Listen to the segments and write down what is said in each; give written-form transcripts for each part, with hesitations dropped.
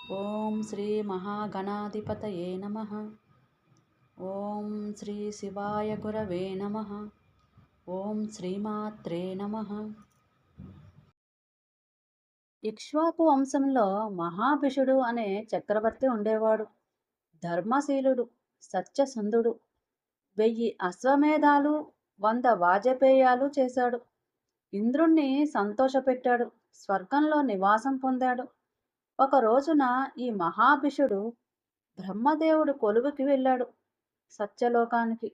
ఓం శ్రీ మహాగణాధిపతయే నమః. ఓం శ్రీ శివాయ గురవే నమః. ఓం శ్రీమాత్రే నమః. ఇక్ష్వాకు వంశంలో మహాభిషుడు అనే చక్రవర్తి ఉండేవాడు. ధర్మశీలుడు, సత్యసంధుడు. 1000 అశ్వమేధాలు, 100 వాజపేయాలు చేశాడు. ఇంద్రుణ్ణి సంతోషపెట్టాడు. స్వర్గంలో నివాసం పొందాడు. ఒక రోజున ఈ మహాభిషుడు బ్రహ్మదేవుడు కొలువుకి వెళ్ళాడు. సత్యలోకానికి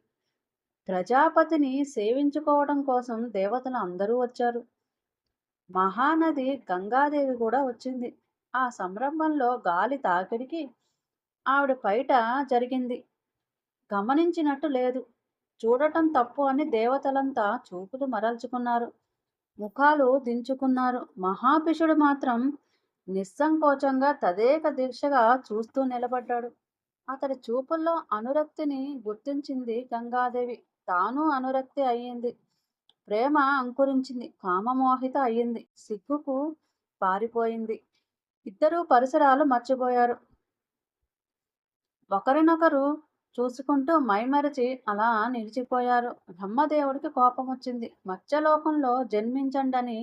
ప్రజాపతిని సేవించుకోవడం కోసం దేవతలు అందరూ వచ్చారు. మహానది గంగాదేవి కూడా వచ్చింది. ఆ సంరంభంలో గాలి తాకిడికి ఆవిడ పైట జరిగింది. గమనించినట్టు లేదు. చూడటం తప్పు అని దేవతలంతా చూపులు మరల్చుకున్నారు, ముఖాలు దించుకున్నారు. మహాభిషుడు మాత్రం నిస్సంకోచంగా తదేక దీక్షగా చూస్తూ నిలబడ్డాడు. అతడి చూపుల్లో అనురక్తిని గుర్తించింది గంగాదేవి. తాను అనురక్తి అయ్యింది. ప్రేమ అంకురించింది. కామమోహిత అయ్యింది. సిగ్గుకు పారిపోయింది. ఇద్దరూ పరిసరాలు మర్చిపోయారు. ఒకరినొకరు చూసుకుంటూ మైమరిచి అలా నిలిచిపోయారు. బ్రహ్మదేవుడికి కోపం వచ్చింది. మత్స్యలోకంలో జన్మించండని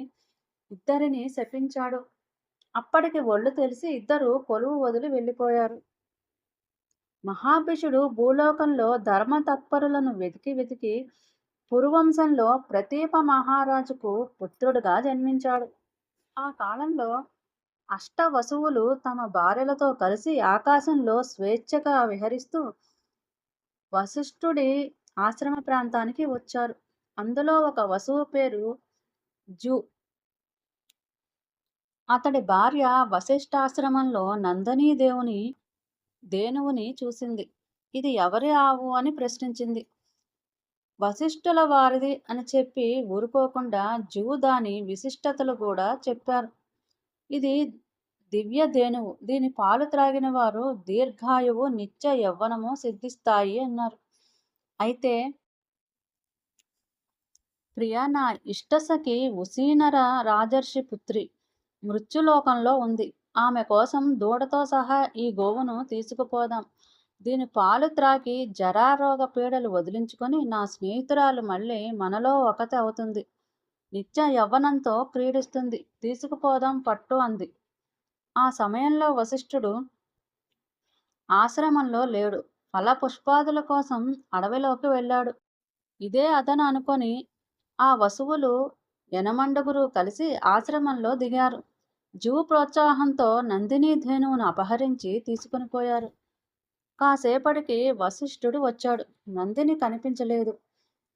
ఇద్దరిని శపించాడు. అప్పటికి ఒళ్ళు తెలిసి ఇద్దరు కొలువు వదిలి వెళ్ళిపోయారు. మహాభిషుడు భూలోకంలో ధర్మతత్పరులను వెతికి వెతికి పురువంశంలో ప్రతీప మహారాజుకు పుత్రుడుగా జన్మించాడు. ఆ కాలంలో అష్టవసువులు తమ భార్యలతో కలిసి ఆకాశంలో స్వేచ్ఛగా విహరిస్తూ వశిష్ఠుడి ఆశ్రమ ప్రాంతానికి వచ్చారు. అందులో ఒక వసువు పేరు జు. అతడి భార్య వశిష్ఠాశ్రమంలో దేనువుని చూసింది. ఇది ఎవరి ఆవు అని ప్రశ్నించింది. వశిష్ఠుల వారిది అని చెప్పి ఊరుకోకుండా జూ దాని విశిష్టతలు కూడా చెప్పారు. ఇది దివ్య ధేనువు. దీని పాలు త్రాగిన వారు దీర్ఘాయువు, నిత్య యవ్వనము సిద్ధిస్తాయి అన్నారు. అయితే ప్రియా, నా ఇష్టసఖి ఉసీనర రాజర్షి పుత్రి మృత్యులోకంలో ఉంది. ఆమె కోసం దూడతో సహా ఈ గోవును తీసుకుపోదాం. దీని పాలు త్రాగి జరారోగ పీడలు వదిలించుకొని నా స్నేహితురాలు మళ్ళీ మనలో ఒకటి అవుతుంది. నిత్య యవ్వనంతో క్రీడిస్తుంది. తీసుకుపోదాం పట్టు అంది. ఆ సమయంలో వశిష్ఠుడు ఆశ్రమంలో లేడు. ఫల పుష్పాదుల కోసం అడవిలోకి వెళ్ళాడు. ఇదే అతను అనుకొని ఆ వసువులు యనమండుగురు కలిసి ఆశ్రమంలో దిగారు. జూ ప్రోత్సాహంతో నందినీ ధేనువును అపహరించి తీసుకుని పోయారు. కాసేపటికి వశిష్ఠుడు వచ్చాడు. నందిని కనిపించలేదు.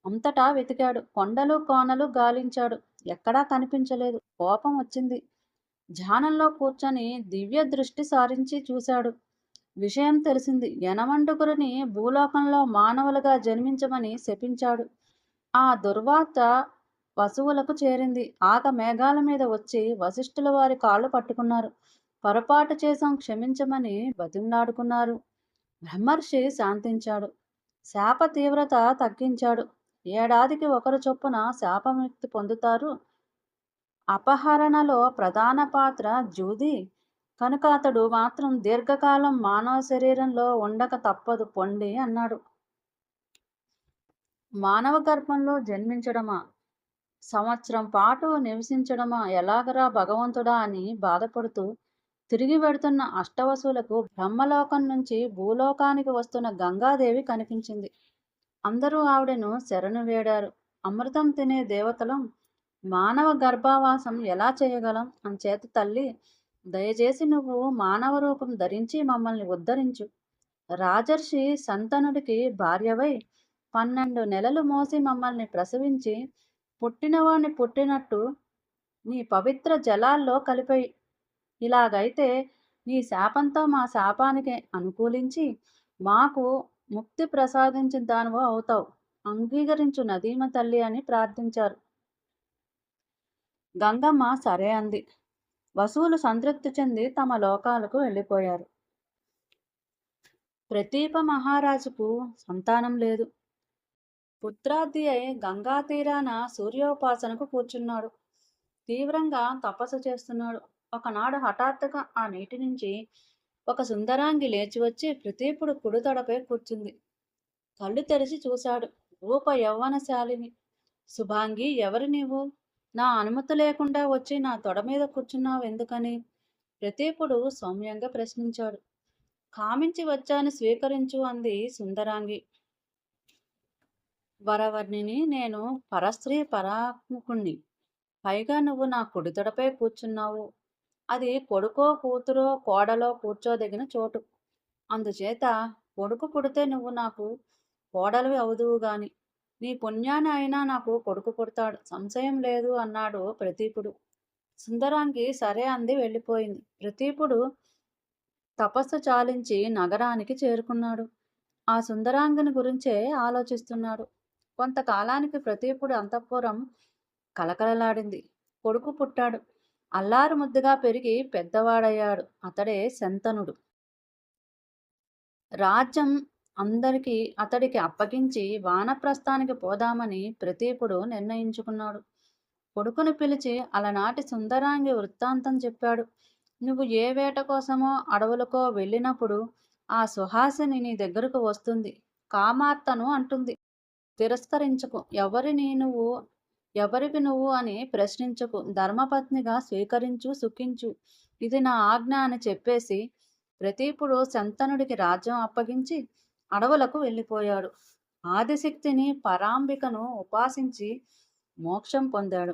అంతటా వెతికాడు. కొండలు కోనలు గాలించాడు. ఎక్కడా కనిపించలేదు. కోపం వచ్చింది. ధ్యానంలో కూర్చొని దివ్య దృష్టి సారించి చూశాడు. విషయం తెలిసింది. యనమండుగురిని భూలోకంలో మానవులుగా జన్మించమని శపించాడు. ఆ దుర్వార్త వసువులకు చేరింది. ఆగ మేఘాల మీద వచ్చి వశిష్ఠుల వారి కాళ్ళు పట్టుకున్నారు. పొరపాటు చేసాం, క్షమించమని బతిమలాడుకున్నారు. బ్రహ్మర్షి శాంతించాడు. శాప తీవ్రత తగ్గించాడు. ఏడాదికి ఒకరు చొప్పున శాపముక్తి పొందుతారు. అపహరణలో ప్రధాన పాత్ర జూది కనుక అతడు మాత్రం దీర్ఘకాలం మానవ శరీరంలో ఉండక తప్పదు పొండి అన్నాడు. మానవ గర్భంలో జన్మించడమా, సంవత్సరం పాటు నివసించడమా, ఎలాగరా భగవంతుడా అని బాధపడుతూ తిరిగి వెడుతున్న అష్టవసులకు బ్రహ్మలోకం నుంచి భూలోకానికి వస్తున్న గంగాదేవి కనిపించింది. అందరూ ఆవిడను శరణు వేడారు. అమృతం తినే దేవతలం మానవ గర్భావాసం ఎలా చేయగలం? అంచేత తల్లి, దయచేసి నువ్వు మానవ రూపం ధరించి మమ్మల్ని ఉద్ధరించు. రాజర్షి సంతనుడికి భార్యవై 12 నెలలు మోసి మమ్మల్ని ప్రసవించి పుట్టినవాణ్ణి పుట్టినట్టు నీ పవిత్ర జలాల్లో కలిపాయి. ఇలాగైతే నీ శాపంతో మా శాపానికి అనుకూలించి మాకు ముక్తి ప్రసాదించిన దానివో అవుతావు. అంగీకరించు నదీమ తల్లి అని ప్రార్థించారు. గంగమ్మ సరే అంది. వసువులు సంతృప్తి చెంది తమ లోకాలకు వెళ్ళిపోయారు. ప్రతీప మహారాజుకు సంతానం లేదు. పుత్రాది అయి గంగా తీరాన సూర్యోపాసనకు కూర్చున్నాడు. తీవ్రంగా తపస్సు చేస్తున్నాడు. ఒకనాడు హఠాత్తుగా ఆ నీటి నుంచి ఒక సుందరాంగి లేచి వచ్చి ప్రతీపుడు కుడి తొడపై కూర్చుంది. కళ్ళు తెరిచి చూశాడు. రూప యవ్వనశాలిని. శుభాంగి, ఎవరు నీవు? నా అనుమతి లేకుండా వచ్చి నా తొడ మీద కూర్చున్నావు ఎందుకని? ప్రతీపుడు సౌమ్యంగా ప్రశ్నించాడు. కామించి వచ్చాను, స్వీకరించు అంది సుందరాంగి. వరవర్ణిని, నేను పరస్త్రీ పరాముకుణ్ణి. పైగా నువ్వు నా కుడితొడపై కూర్చున్నావు. అది కొడుకో కూతురో కోడలో కూర్చోదగిన చోటు. అందుచేత కొడుకు పుడితే నువ్వు నాకు కోడలివి అవుదువు గాని, నీ పుణ్యాన అయినా నాకు కొడుకు పుడతాడు, సంశయం లేదు అన్నాడు ప్రతీపుడు. సుందరాంగి సరే అంది, వెళ్ళిపోయింది. ప్రతీపుడు తపస్సు చాలించి నగరానికి చేరుకున్నాడు. ఆ సుందరాంగిని గురించే ఆలోచిస్తున్నాడు. కొంతకాలానికి ప్రతీపుడి అంతఃపురం కలకలలాడింది. కొడుకు పుట్టాడు. అల్లారు ముద్దుగా పెరిగి పెద్దవాడయ్యాడు. అతడే శంతనుడు. రాజ్యం అతడికి అప్పగించి వానప్రస్థానికి పోదామని ప్రతీపుడు నిర్ణయించుకున్నాడు. కొడుకును పిలిచి అలనాటి సుందరాంగి వృత్తాంతం చెప్పాడు. నువ్వు ఏ వేట కోసమో అడవులకో వెళ్ళినప్పుడు ఆ సుహాసిని నీ దగ్గరకు వస్తుంది. కామార్తను అంటుంది. తిరస్కరించకు. ఎవరివి నువ్వు అని ప్రశ్నించకు. ధర్మపత్నిగా స్వీకరించు, సుఖించు. ఇది నా ఆజ్ఞ అని చెప్పేసి ప్రతీపుడు శంతనుడికి రాజ్యం అప్పగించి అడవులకు వెళ్ళిపోయాడు. ఆదిశక్తిని పరాంబికను ఉపాసించి మోక్షం పొందాడు.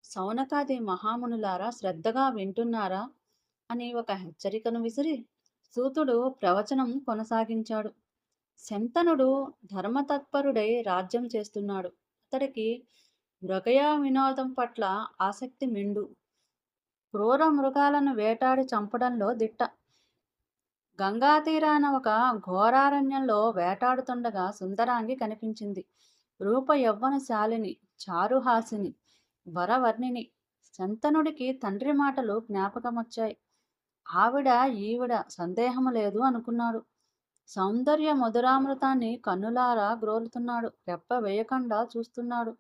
సౌనకాది మహామునులారా, శ్రద్ధగా వింటున్నారా అని ఒక హెచ్చరికను విసిరి సూతుడు ప్రవచనం కొనసాగించాడు. శంతనుడు ధర్మతత్పరుడై రాజ్యం చేస్తున్నాడు. అతడికి మృగయ వినోదం పట్ల ఆసక్తి మెండు. క్రూర మృగాలను వేటాడి చంపడంలో దిట్ట. గంగా తీరాన ఒక ఘోరారణ్యంలో వేటాడుతుండగా సుందరాంగి కనిపించింది. రూప యవ్వనశాలిని, చారుహాసిని, వరవర్ణిని. శంతనుడికి తండ్రి మాటలు జ్ఞాపకమొచ్చాయి. ఈవిడ సందేహము లేదు అనుకున్నాడు. సౌందర్య మధురామృతాన్ని కన్నులారా గ్రోలుతున్నాడు. రెప్ప వేయకుండా చూస్తున్నాడు.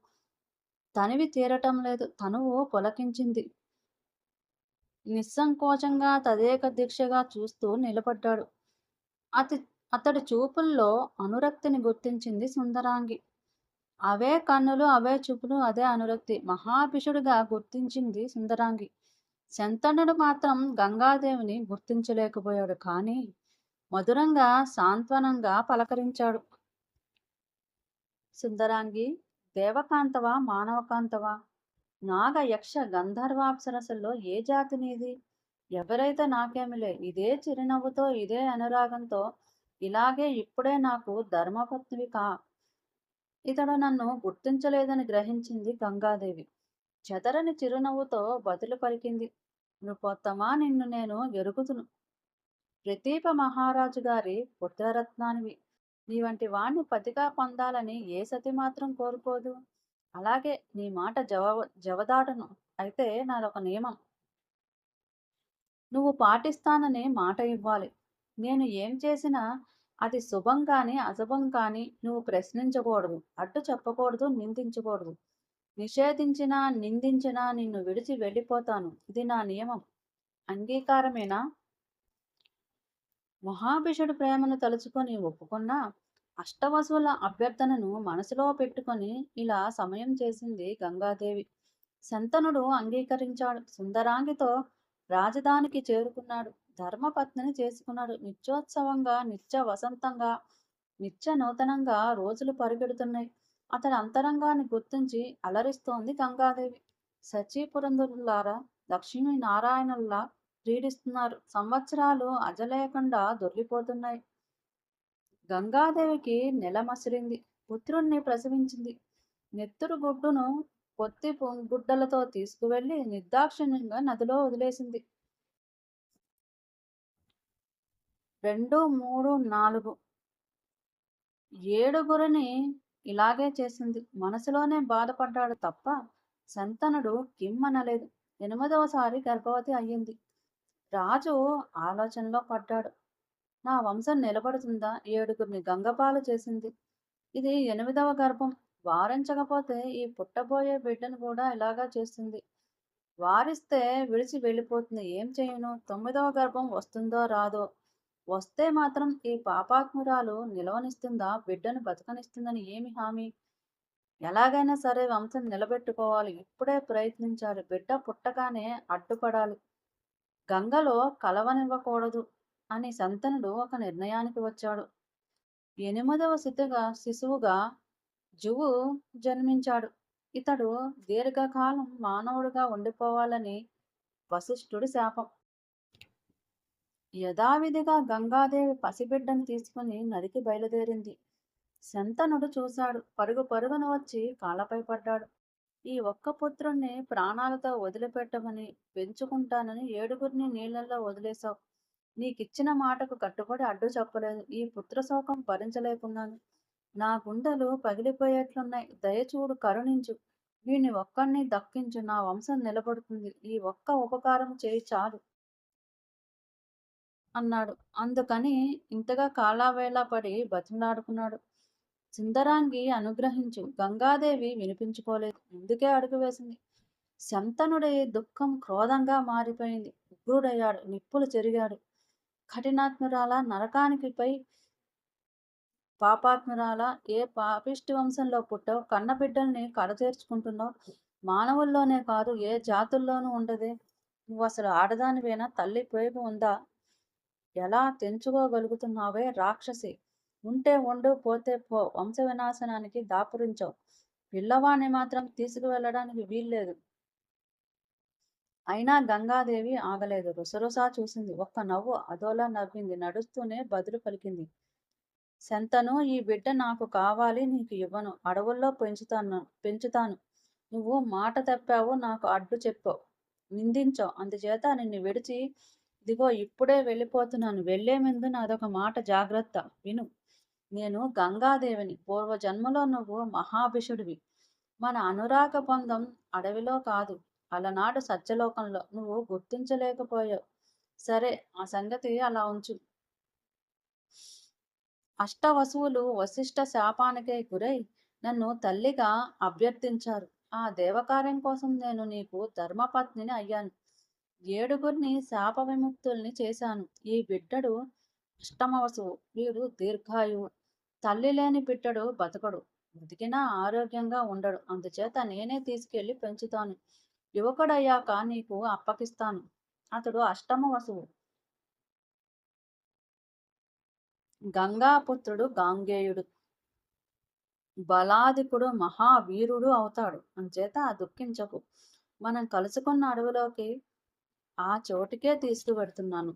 తనివి తీరటం లేదు. తనువు పులకించింది. నిస్సంకోచంగా తదేక దీక్షగా చూస్తూ నిలబడ్డాడు. అతడి చూపుల్లో అనురక్తిని గుర్తించింది సుందరాంగి. అవే కన్నులు, అవే చూపులు, అదే అనురక్తి. మహాభిషుడిగా గుర్తించింది సుందరాంగి. శంతనుడు మాత్రం గంగాదేవిని గుర్తించలేకపోయాడు. కానీ మధురంగా, సాంత్వనంగా పలకరించాడు. సుందరాంగి, దేవకాంతవా, మానవకాంతవా? నాగ, యక్ష, గంధర్వాప్సరసల్లో ఏ జాతి నీది? ఎవరైతే నాకేమిలే. ఇదే చిరునవ్వుతో, ఇదే అనురాగంతో, ఇలాగే ఇప్పుడే నాకు ధర్మపత్నివి కా. ఇతడు నన్ను గుర్తించలేదని గ్రహించింది గంగాదేవి. చెదరని చిరునవ్వుతో బదులు పలికింది. నృపోత్తమా, నిన్ను నేను ఎరుగుదును. ప్రతీప మహారాజు గారి పుత్రరత్నానివి. నీ వంటి వాణ్ణి పతిగా పొందాలని ఏ సతి మాత్రం కోరుకోదు. అలాగే నీ మాట జవదాటను. అయితే నాదొక నియమం. నువ్వు పాటిస్తానని మాట ఇవ్వాలి. నేను ఏం చేసినా అది శుభం కానీ అశుభం కానీ నువ్వు ప్రశ్నించకూడదు, అడ్డు చెప్పకూడదు, నిందించకూడదు. నిషేధించినా నిందించినా నిన్ను విడిచి వెళ్ళిపోతాను. ఇది నా నియమం. అంగీకారమేనా? మహాభిషుడు ప్రేమను తలుచుకొని ఒప్పుకున్నా అష్టవసుల అభ్యర్థనను మనసులో పెట్టుకొని ఇలా సమయం చేసింది గంగాదేవి. శంతనుడు అంగీకరించాడు. సుందరాంగితో రాజధానికి చేరుకున్నాడు. ధర్మపత్నిని చేసుకున్నాడు. నిత్యోత్సవంగా, నిత్య వసంతంగా, నిత్య నూతనంగా రోజులు పరిగెడుతున్నాయి. అతడి అంతరంగాన్ని గుర్తించి అలరిస్తోంది గంగాదేవి. సచీపురంధరులారా, లక్ష్మీ నారాయణుల్లా క్రీడిస్తున్నారు. సంవత్సరాలు అజలేకుండా దొర్లిపోతున్నాయి. గంగాదేవికి నెల మసిరింది. పుత్రుణ్ణి ప్రసవించింది. నెత్తురు గుడ్డును పొత్తి గుడ్డలతో తీసుకువెళ్లి నిర్దాక్షిణ్యంగా నదిలో వదిలేసింది. 2, 3, 4 7గురిని ఇలాగే చేసింది. మనసులోనే బాధపడ్డాడు తప్ప శంతనుడు కిమ్మనలేదు. 8వసారి గర్భవతి అయ్యింది. రాజు ఆలోచనలో పడ్డాడు. నా వంశం నిలబడుతుందా? 7గురిని గంగపాలు చేసింది. ఇది 8వ గర్భం. వారించకపోతే ఈ పుట్టబోయే బిడ్డను కూడా ఇలాగా చేస్తుంది. వారిస్తే విడిచి వెళ్ళిపోతుంది. ఏం చేయను? తొమ్మిదవ గర్భం వస్తుందో రాదో? వస్తే మాత్రం ఈ పాపాత్మురాలు నిలవనిస్తుందా? బిడ్డను బతకనిస్తుందని ఏమి హామీ? ఎలాగైనా సరే వంశం నిలబెట్టుకోవాలి. ఇప్పుడే ప్రయత్నించాలి. బిడ్డ పుట్టగానే అడ్డుపడాలి. గంగలో కలవనివ్వకూడదు అని శంతనుడు ఒక నిర్ణయానికి వచ్చాడు. ఎనిమిదవ శిశువుగా జువు జన్మించాడు. ఇతడు దీర్ఘకాలం మానవుడిగా ఉండిపోవాలని వశిష్ఠుడి శాపం. యథావిధిగా గంగాదేవి పసిబిడ్డను తీసుకుని నదికి బయలుదేరింది. శంతనుడు చూశాడు. పరుగు పరుగున వచ్చి కాళ్ళపై పడ్డాడు. ఈ ఒక్క పుత్రుణ్ణి ప్రాణాలతో వదిలిపెట్టమని, పెంచుకుంటానని 7గురిని నీళ్లలో వదిలేశావు. నీకిచ్చిన మాటకు కట్టుబడి అడ్డు చెప్పలేదు. ఈ పుత్రశోకం భరించలేకున్నాను. నా గుండెలు పగిలిపోయేట్లున్నాయి. దయచూడు, కరుణించు. వీణ్ణి ఒక్కడిని దక్కించు. నా వంశం నిలబడుతుంది. ఈ ఒక్క ఉపకారం చేయి చాలు అన్నాడు. అందుకని ఇంతగా కాలావేళ పడి బతిమలాడుకున్నాడు. సుందరాంగి అనుగ్రహించు. గంగాదేవి వినిపించుకోలేదు. ముందుకే అడుగు వేసింది. శంతనుడి దుఃఖం క్రోధంగా మారిపోయింది. ఉగ్రుడయ్యాడు. నిప్పులు చెరిగాడు. కఠినాత్మురాల, నరకానికి పై పాపాత్మురాల, ఏ పాపిష్టి వంశంలో పుట్టావు? కన్నబిడ్డల్ని కడతీర్చుకుంటున్నావు. మానవుల్లోనే కాదు, ఏ జాతుల్లోనూ ఉండదే. నువ్వు అసలు ఆడదానివేనా? తల్లి పేగు ఉందా? ఎలా తెంచుకోగలుగుతున్నావే రాక్షసి? ఉంటే ఉండు, పోతే పో. వంశ వినాశనానికి దాపురించావు. పిల్లవాణ్ణి మాత్రం తీసుకువెళ్ళడానికి వీల్లేదు. అయినా గంగాదేవి ఆగలేదు. రుసరుసా చూసింది. ఒక్క నవ్వు అదోలా నవ్వింది. నడుస్తూనే బదులు పలికింది. శంతను, ఈ బిడ్డ నాకు కావాలి, నీకు ఇవ్వను. అడవుల్లో పెంచుతాను. నువ్వు మాట తప్పావు, నాకు అడ్డు చెప్పావు, నిందించావు. అందుచేత నిన్ను విడిచి ఇదిగో ఇప్పుడే వెళ్ళిపోతున్నాను. వెళ్లే ముందు నాదొక మాట జాగ్రత్త విను. నేను గంగాదేవిని. పూర్వజన్మలో నువ్వు మహాభిషుడివి. మన అనురాగ బంధం అడవిలో కాదు, అలనాడు సత్యలోకంలో. నువ్వు గుర్తించలేకపోయావు. సరే, ఆ సంగతి అలా ఉంచు. అష్టవసువులు వశిష్ఠ శాపానికే గురై నన్ను తల్లిగా అభ్యర్థించారు. ఆ దేవకార్యం కోసం నేను నీకు ధర్మపత్నిని అయ్యాను. 7గురిని శాప విముక్తుల్ని చేశాను. ఈ బిడ్డడు అష్టమవసువు. వీడు దీర్ఘాయువు. తల్లి లేని బిడ్డడు బతకడు. బ్రతికినా ఆరోగ్యంగా ఉండడు. అందుచేత నేనే తీసుకెళ్లి పెంచుతాను. యువకుడయ్యాక నీకు అప్పగిస్తాను. అతడు అష్టమ వసువు. గంగాపుత్రుడు గాంగేయుడు. బలాధికుడు, మహావీరుడు అవుతాడు. అంచేత దుఃఖించకు. మనం కలుసుకున్న అడవిలోకి ఆ చోటికే తీసుకువెడుతున్నాను.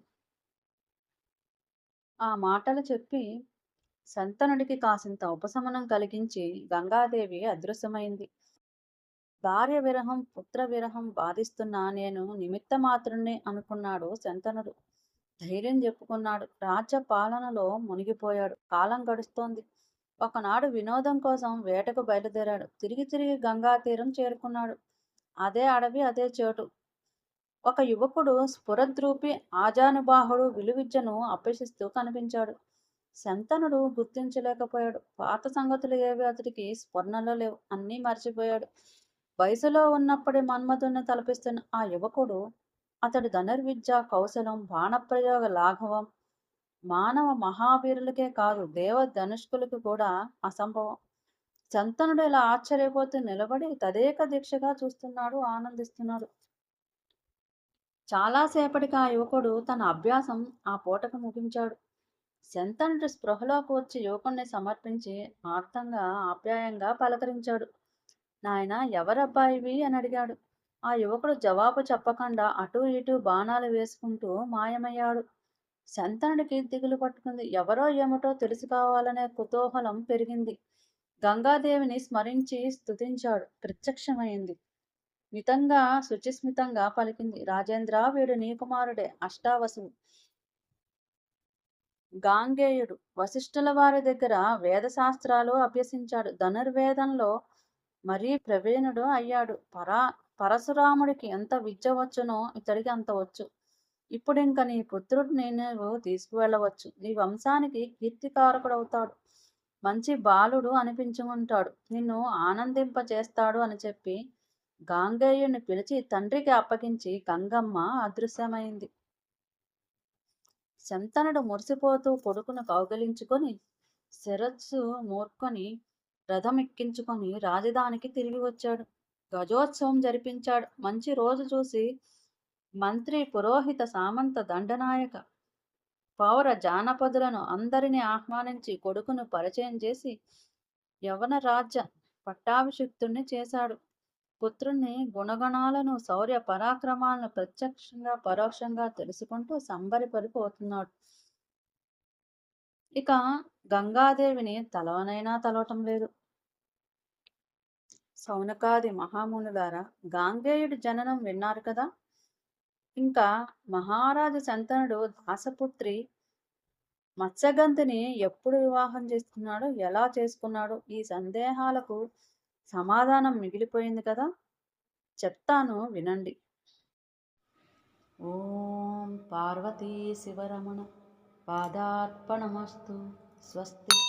ఆ మాటలు చెప్పి శంతనుడికి కాసింత ఉపశమనం కలిగించి గంగాదేవి అదృశ్యమైంది. భార్య విరహం, పుత్ర విరహం బాధిస్తున్నా నేను నిమిత్త మాత్రుణ్ణి అనుకున్నాడు శంతనుడు. ధైర్యం చెప్పుకున్నాడు. రాజ్య పాలనలో మునిగిపోయాడు. కాలం గడుస్తోంది. ఒకనాడు వినోదం కోసం వేటకు బయలుదేరాడు. తిరిగి తిరిగి గంగా తీరం చేరుకున్నాడు. అదే అడవి, అదే చోటు. ఒక యువకుడు స్ఫురద్రూపి, ఆజానుబాహుడు, విలువిద్యను అభ్యసిస్తూ కనిపించాడు. శంతనుడు గుర్తించలేకపోయాడు. పాత సంగతులు ఏవి అతడికి స్ఫురణలో లేవు. అన్నీ మర్చిపోయాడు. వయసులో ఉన్నప్పుడే మన్మధుని తలపిస్తున్న ఆ యువకుడు, అతడి ధనుర్విద్య కౌశలం, బాణప్రయోగ లాఘవం మానవ మహావీరులకే కాదు, దేవ ధనుష్కులకు కూడా అసంభవం. శంతనుడు ఇలా ఆశ్చర్యపోతూ నిలబడి తదేక దీక్షగా చూస్తున్నాడు, ఆనందిస్తున్నాడు. చాలాసేపటికి ఆ యువకుడు తన అభ్యాసం ఆ పూటకు ముగించాడు. శంతనుడు స్పృహలోకి వచ్చి యువకుణ్ణి సమర్పించి ఆర్తంగా ఆప్యాయంగా పలకరించాడు. నాయన, ఎవరబ్బాయివి అని అడిగాడు. ఆ యువకుడు జవాబు చెప్పకుండా అటూ ఇటూ బాణాలు వేసుకుంటూ మాయమయ్యాడు. శంతనుడికి దిగులు పట్టుకుంది. ఎవరో ఏమిటో తెలుసుకోవాలనే కుతూహలం పెరిగింది. గంగాదేవిని స్మరించి స్తుతించాడు. ప్రత్యక్షమైంది. మితంగా శుచిస్మితంగా పలికింది. రాజేంద్ర, వీడు నీ కుమారుడే, అష్టావసువు గాంగేయుడు. వశిష్ఠుల వారి దగ్గర వేదశాస్త్రాలు అభ్యసించాడు. ధనుర్వేదంలో మరీ ప్రవీణుడు అయ్యాడు. పరశురాముడికి ఎంత విద్య వచ్చునో ఇతడికి అంత వచ్చు. ఇప్పుడింక నీ పుత్రుడిని నీవు తీసుకువెళ్ళవచ్చు. నీ వంశానికి కీర్తికారకుడవుతాడు. మంచి బాలుడు అనిపించుకుంటాడు. నిన్ను ఆనందింపచేస్తాడు అని చెప్పి గాంగేయుని పిలిచి తండ్రికి అప్పగించి గంగమ్మ అదృశ్యమైంది. శంతనుడు మురిసిపోతూ కొడుకును కౌగిలించుకొని శిరస్సు మూర్ఖుని రథమెక్కించుకొని రాజధానికి తిరిగి వచ్చాడు. గజోత్సవం జరిపించాడు. మంచి రోజు చూసి మంత్రి, పురోహిత, సామంత, దండనాయక, పౌర జానపదులను అందరినీ ఆహ్వానించి కొడుకును పరిచయం చేసి యవన రాజ్య పట్టాభిషిక్తుణ్ణి చేశాడు. పుత్రుని గుణగణాలను, శౌర్య పరాక్రమాలను ప్రత్యక్షంగా పరోక్షంగా తెలుసుకుంటూ సంబరపడిపోతున్నాడు. ఇక గంగాదేవిని తలవనైనా తలవటం లేదు. సౌనకాది మహామునులారా, గాంగేయుడి జననం విన్నారు కదా. ఇంకా మహారాజు శంతనుడు దాసపుత్రి మత్స్యగంధిని ఎప్పుడు వివాహం చేసుకున్నాడో, ఎలా చేసుకున్నాడో, ఈ సందేహాలకు సమాధానం మిగిలిపోయింది కదా. చెప్తాను వినండి. ఓం పార్వతీ శివరమణ పాదార్పణమస్తు. స్వస్తి.